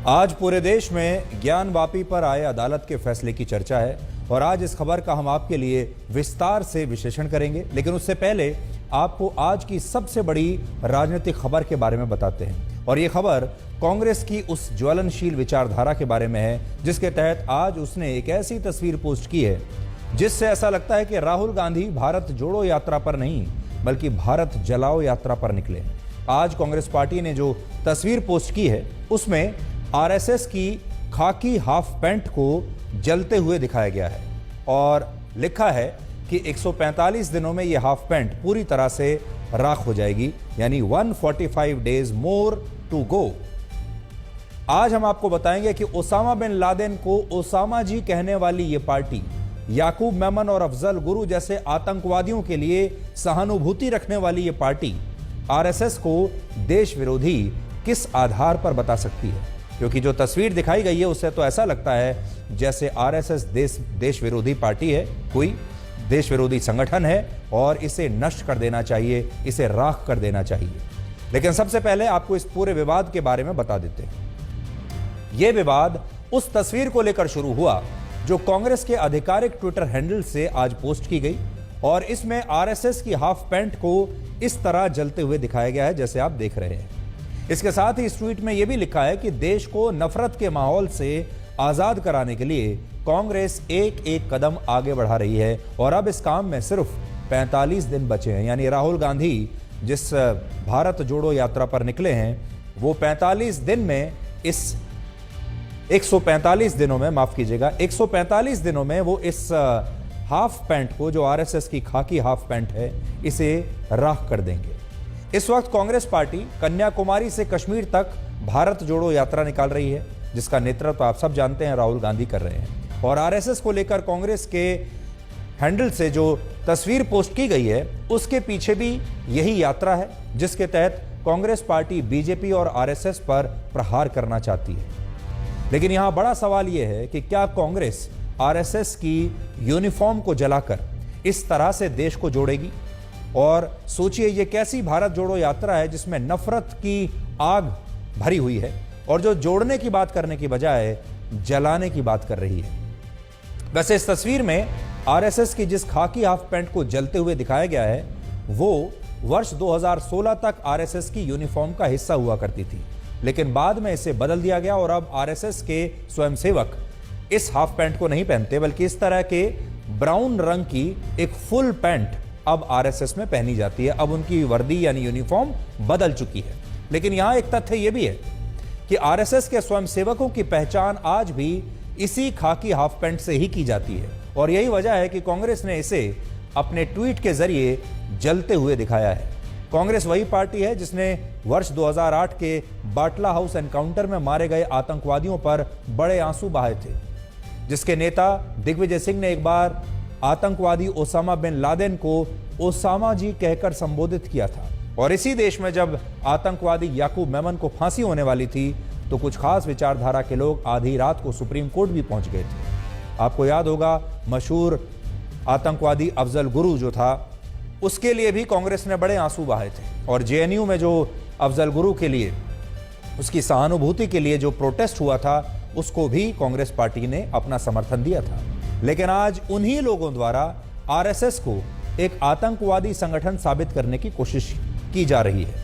आज पूरे देश में ज्ञान वापी पर आए अदालत के फैसले की चर्चा है और आज इस खबर का हम आपके लिए विस्तार से विश्लेषण करेंगे। लेकिन उससे पहले आपको आज की सबसे बड़ी राजनीतिक खबर के बारे में बताते हैं और ये खबर कांग्रेस की उस ज्वलनशील विचारधारा के बारे में है जिसके तहत आज उसने एक ऐसी तस्वीर पोस्ट की है जिससे ऐसा लगता है कि राहुल गांधी भारत जोड़ो यात्रा पर नहीं बल्कि भारत जलाओ यात्रा पर निकले। आज कांग्रेस पार्टी ने जो तस्वीर पोस्ट की है उसमें आरएसएस की खाकी हाफ पैंट को जलते हुए दिखाया गया है और लिखा है कि 145 दिनों में यह हाफ पैंट पूरी तरह से राख हो जाएगी, यानी 145 डेज मोर टू गो। आज हम आपको बताएंगे कि ओसामा बिन लादेन को ओसामा जी कहने वाली यह पार्टी याकूब मेमन और अफजल गुरु जैसे आतंकवादियों के लिए सहानुभूति रखने वाली यह पार्टी आरएसएस को देश विरोधी किस आधार पर बता सकती है, क्योंकि जो तस्वीर दिखाई गई है उससे तो ऐसा लगता है जैसे आरएसएस देश विरोधी पार्टी है, कोई देश विरोधी संगठन है और इसे नष्ट कर देना चाहिए, इसे राख कर देना चाहिए। लेकिन सबसे पहले आपको इस पूरे विवाद के बारे में बता देते हैं। यह विवाद उस तस्वीर को लेकर शुरू हुआ जो कांग्रेस के आधिकारिक ट्विटर हैंडल से आज पोस्ट की गई और इसमें आरएसएस की हाफ पैंट को इस तरह जलते हुए दिखाया गया है जैसे आप देख रहे हैं। इसके साथ ही इस ट्वीट में यह भी लिखा है कि देश को नफरत के माहौल से आजाद कराने के लिए कांग्रेस एक एक कदम आगे बढ़ा रही है और अब इस काम में सिर्फ 45 दिन बचे हैं, यानी राहुल गांधी जिस भारत जोड़ो यात्रा पर निकले हैं वो 45 दिन में इस 145 दिनों में, माफ कीजिएगा, 145 दिनों में वो इस हाफ पैंट को, जो आरएसएस की खाकी हाफ पैंट है, इसे राख कर देंगे। इस वक्त कांग्रेस पार्टी कन्याकुमारी से कश्मीर तक भारत जोड़ो यात्रा निकाल रही है जिसका नेतृत्व आप सब जानते हैं राहुल गांधी कर रहे हैं और आरएसएस को लेकर कांग्रेस के हैंडल से जो तस्वीर पोस्ट की गई है उसके पीछे भी यही यात्रा है जिसके तहत कांग्रेस पार्टी बीजेपी और आरएसएस पर प्रहार करना चाहती है। लेकिन यहां बड़ा सवाल यह है कि क्या कांग्रेस आरएसएस की यूनिफॉर्म को जलाकर इस तरह से देश को जोड़ेगी? और सोचिए ये कैसी भारत जोड़ो यात्रा है जिसमें नफरत की आग भरी हुई है और जो जोड़ने की बात करने की बजाय जलाने की बात कर रही है। वैसे इस तस्वीर में आरएसएस की जिस खाकी हाफ पैंट को जलते हुए दिखाया गया है वो वर्ष 2016 तक आरएसएस की यूनिफॉर्म का हिस्सा हुआ करती थी, लेकिन बाद में इसे बदल दिया गया और अब आरएसएस के स्वयंसेवक इस हाफ पैंट को नहीं पहनते बल्कि इस तरह के ब्राउन रंग की एक फुल पैंट अब आरएसएस में पहनी जाती है। अब उनकी वर्दी यानी यूनिफॉर्म बदल चुकी है। लेकिन यहां एक तथ्य यह भी है कि आरएसएस के स्वयंसेवकों की पहचान आज भी इसी खाकी हाफ पैंट से ही की जाती है और यही वजह है कि कांग्रेस ने इसे अपने ट्वीट के जरिए जलते हुए दिखाया है। कांग्रेस वही पार्टी है जिसने वर्ष 2008 के बाटला हाउस एनकाउंटर में मारे गए आतंकवादियों पर बड़े आंसू बहाए थे, जिसके नेता दिग्विजय सिंह ने एक बार आतंकवादी ओसामा बिन लादेन को ओसामा जी कहकर संबोधित किया था। और इसी देश में जब आतंकवादी याकूब मेमन को फांसी होने वाली थी तो कुछ खास विचारधारा के लोग आधी रात को सुप्रीम कोर्ट भी पहुंच गए थे। आपको याद होगा मशहूर आतंकवादी अफजल गुरु जो था उसके लिए भी कांग्रेस ने बड़े आंसू बहाए थे और जेएनयू में जो अफजल गुरु के लिए, उसकी सहानुभूति के लिए जो प्रोटेस्ट हुआ था उसको भी कांग्रेस पार्टी ने अपना समर्थन दिया था। लेकिन आज उन्हीं लोगों द्वारा आरएसएस को एक आतंकवादी संगठन साबित करने की कोशिश की जा रही है,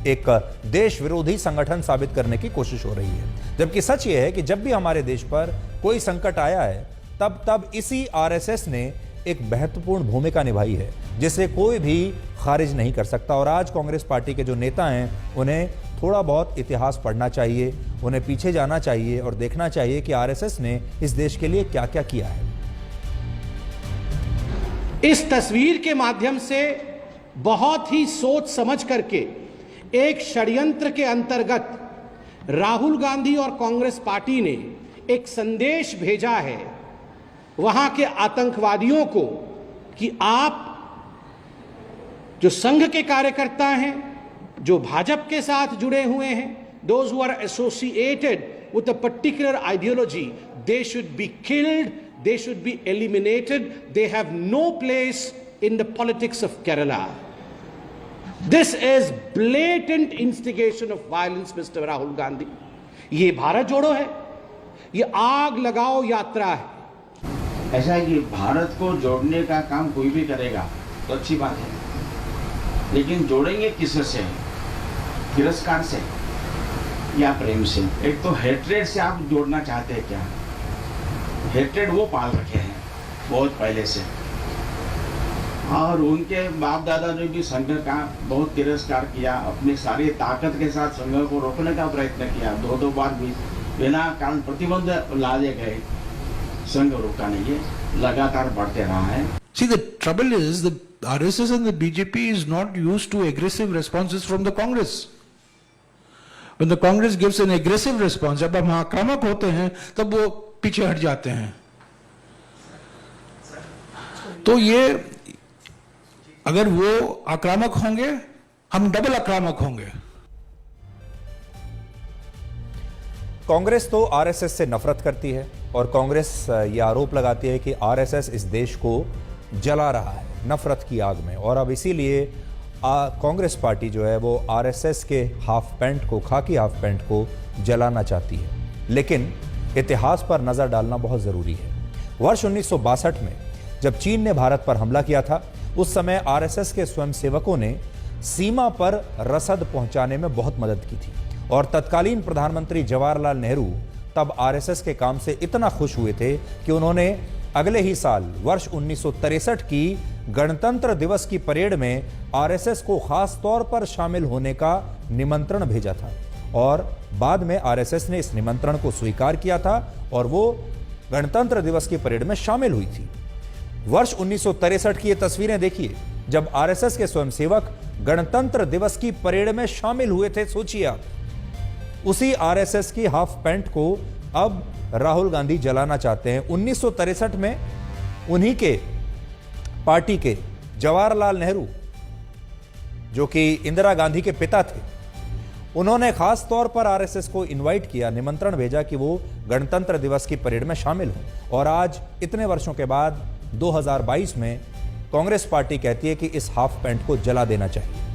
एक देश विरोधी संगठन साबित करने की कोशिश हो रही है। जबकि सच यह है कि जब भी हमारे देश पर कोई संकट आया है तब इसी आरएसएस ने एक महत्वपूर्ण भूमिका निभाई है जिसे कोई भी खारिज नहीं कर सकता। और आज कांग्रेस पार्टी के जो नेता हैं उन्हें थोड़ा बहुत इतिहास पढ़ना चाहिए, उन्हें पीछे जाना चाहिए और देखना चाहिए कि आरएसएस ने इस देश के लिए क्या क्या किया है। इस तस्वीर के माध्यम से बहुत ही सोच समझ करके एक षड्यंत्र के अंतर्गत राहुल गांधी और कांग्रेस पार्टी ने एक संदेश भेजा है वहां के आतंकवादियों को कि आप जो संघ के कार्यकर्ता हैं, जो भाजपा के साथ जुड़े हुए हैं, those who are associated with a particular ideology, they should be killed, they should be eliminated, they have no place in the politics of Kerala. This is blatant instigation of violence, Mr. Rahul Gandhi. ये भारत जोड़ो है, ये आग लगाओ यात्रा है। ऐसा है कि भारत को जोड़ने का काम कोई भी करेगा तो अच्छी बात है, लेकिन जोड़ेंगे किससे? तिरस्कार से या प्रेम से? एक तो हेट्रेड से आप जोड़ना चाहते हैं क्या? हेट्रेड वो पाल रखे हैं बहुत पहले से, और उनके बाप दादा ने भी संघ का बहुत तिरस्कार किया, अपनी सारी ताकत के साथ संघ को रोकने का प्रयत्न किया। दो बार भी बिना कारण प्रतिबंध लादे गए, संघ रुका नहीं है, लगातार बढ़ते रहा है। See, the trouble is the RSS and the BJP is not used to aggressive responses from the Congress. When the Congress gives an aggressive response, जब हम आक्रामक होते हैं तब वो पीछे हट जाते हैं। तो ये अगर वो आक्रामक होंगे, हम डबल आक्रामक होंगे। कांग्रेस तो आरएसएस से नफरत करती है और कांग्रेस ये आरोप लगाती है कि आरएसएस इस देश को जला रहा है नफरत की आग में, और अब इसीलिए कांग्रेस पार्टी जो है वो आरएसएस के हाफ पैंट को, खाकी हाफ पैंट को जलाना चाहती है। लेकिन इतिहास पर नजर डालना बहुत जरूरी है। वर्ष 1962 में जब चीन ने भारत पर हमला किया था, उस समय आरएसएस के स्वयंसेवकों ने सीमा पर रसद पहुंचाने में बहुत मदद की थी, और तत्कालीन प्रधानमंत्री जवाहरलाल नेहरू तब आरएसएस के काम से इतना खुश हुए थे कि उन्होंने अगले ही साल वर्ष 1963 की गणतंत्र दिवस की परेड में आरएसएस को खास तौर पर शामिल होने का निमंत्रण भेजा था, और बाद में आरएसएस ने इस निमंत्रण को स्वीकार किया था और वो गणतंत्र दिवस की परेड में शामिल हुई थी। वर्ष 1963 की ये तस्वीरें देखिए, जब आरएसएस के स्वयंसेवक गणतंत्र दिवस की परेड में शामिल हुए थे। सोचिए आप, उसी आरएसएस की हाफ पैंट को अब राहुल गांधी जलाना चाहते हैं। 1963 में उन्हीं के पार्टी के जवाहरलाल नेहरू, जो कि इंदिरा गांधी के पिता थे, उन्होंने खास तौर पर आरएसएस को इनवाइट किया, निमंत्रण भेजा कि वो गणतंत्र दिवस की परेड में शामिल हों। और आज इतने वर्षों के बाद 2022 में कांग्रेस पार्टी कहती है कि इस हाफ पैंट को जला देना चाहिए।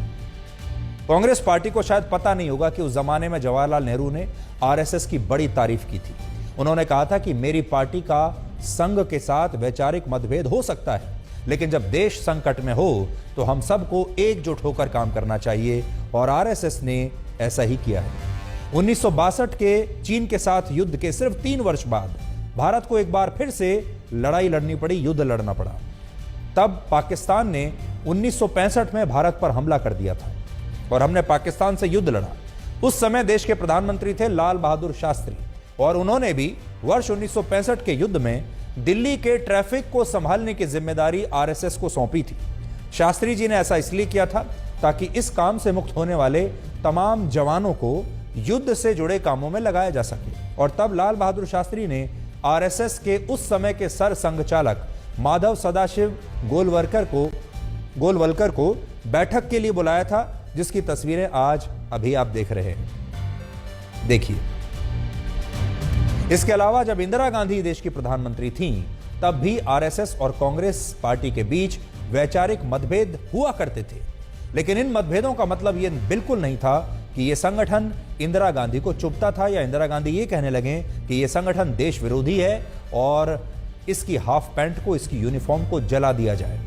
कांग्रेस पार्टी को शायद पता नहीं होगा कि उस जमाने में जवाहरलाल नेहरू ने आरएसएस की बड़ी तारीफ की थी। उन्होंने कहा था कि मेरी पार्टी का संघ के साथ वैचारिक मतभेद हो सकता है, लेकिन जब देश संकट में हो तो हम सबको एकजुट होकर काम करना चाहिए, और आरएसएस ने ऐसा ही किया है। 1962 के चीन के साथ युद्ध के सिर्फ 3 वर्ष बाद भारत को एक बार फिर से लड़ाई लड़नी पड़ी, युद्ध लड़ना पड़ा। तब पाकिस्तान ने 1965 में भारत पर हमला कर दिया था और हमने पाकिस्तान से युद्ध लड़ा। उस समय देश के प्रधानमंत्री थे लाल बहादुर शास्त्री, और उन्होंने भी वर्ष 1965 के युद्ध में दिल्ली के ट्रैफिक को संभालने की जिम्मेदारी आरएसएस को सौंपी थी। शास्त्री जी ने ऐसा इसलिए किया था ताकि इस काम से मुक्त होने वाले तमाम जवानों को युद्ध से जुड़े कामों में लगाया जा सके। और तब लाल बहादुर शास्त्री ने आरएसएस के उस समय के सर संघचालक माधव सदाशिव गोलवलकर को बैठक के लिए बुलाया था, जिसकी तस्वीरें आज अभी आप देख रहे हैं। देखिए, इसके अलावा जब इंदिरा गांधी देश की प्रधानमंत्री थीं, तब भी आरएसएस और कांग्रेस पार्टी के बीच वैचारिक मतभेद हुआ करते थे, लेकिन इन मतभेदों का मतलब यह बिल्कुल नहीं था कि यह संगठन इंदिरा गांधी को चुभता था, या इंदिरा गांधी ये कहने लगे कि यह संगठन देश विरोधी है और इसकी हाफ पैंट को, इसकी यूनिफॉर्म को जला दिया जाए।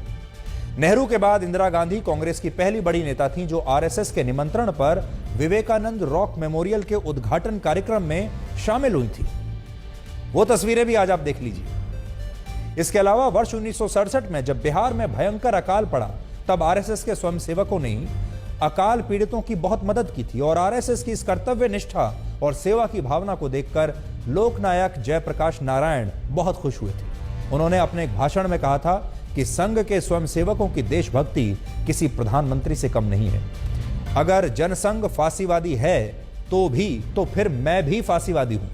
नेहरू के बाद इंदिरा गांधी कांग्रेस की पहली बड़ी नेता थीं जो आरएसएस के निमंत्रण पर विवेकानंद रॉक मेमोरियल के उद्घाटन कार्यक्रम में शामिल हुई थी। वो तस्वीरें भी आज आप देख लीजिए। इसके अलावा वर्ष 1967 में जब बिहार में भयंकर अकाल पड़ा, तब आरएसएस के स्वयंसेवकों ने अकाल पीड़ितों की बहुत मदद की थी, और आरएसएस की इस कर्तव्य निष्ठा और सेवा की भावना को देखकर लोकनायक जयप्रकाश नारायण बहुत खुश हुए थे। उन्होंने अपने एक भाषण में कहा था कि संघ के स्वयंसेवकों की देशभक्ति किसी प्रधानमंत्री से कम नहीं है। अगर जनसंघ फांसीवादी है तो फिर मैं भी फांसीवादी हूं।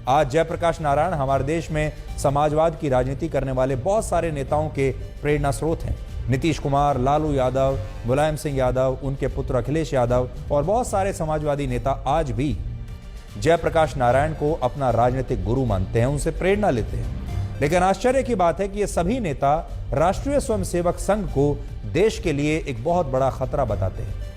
आज जयप्रकाश नारायण हमारे देश में समाजवाद की राजनीति करने वाले बहुत सारे नेताओं के प्रेरणा स्रोत हैं। नीतीश कुमार, लालू यादव, मुलायम सिंह यादव, उनके पुत्र अखिलेश यादव और बहुत सारे समाजवादी नेता आज भी जयप्रकाश नारायण को अपना राजनीतिक गुरु मानते हैं, उनसे प्रेरणा लेते हैं। लेकिन आश्चर्य की बात है कि ये सभी नेता राष्ट्रीय स्वयंसेवक संघ को देश के लिए एक बहुत बड़ा खतरा बताते हैं।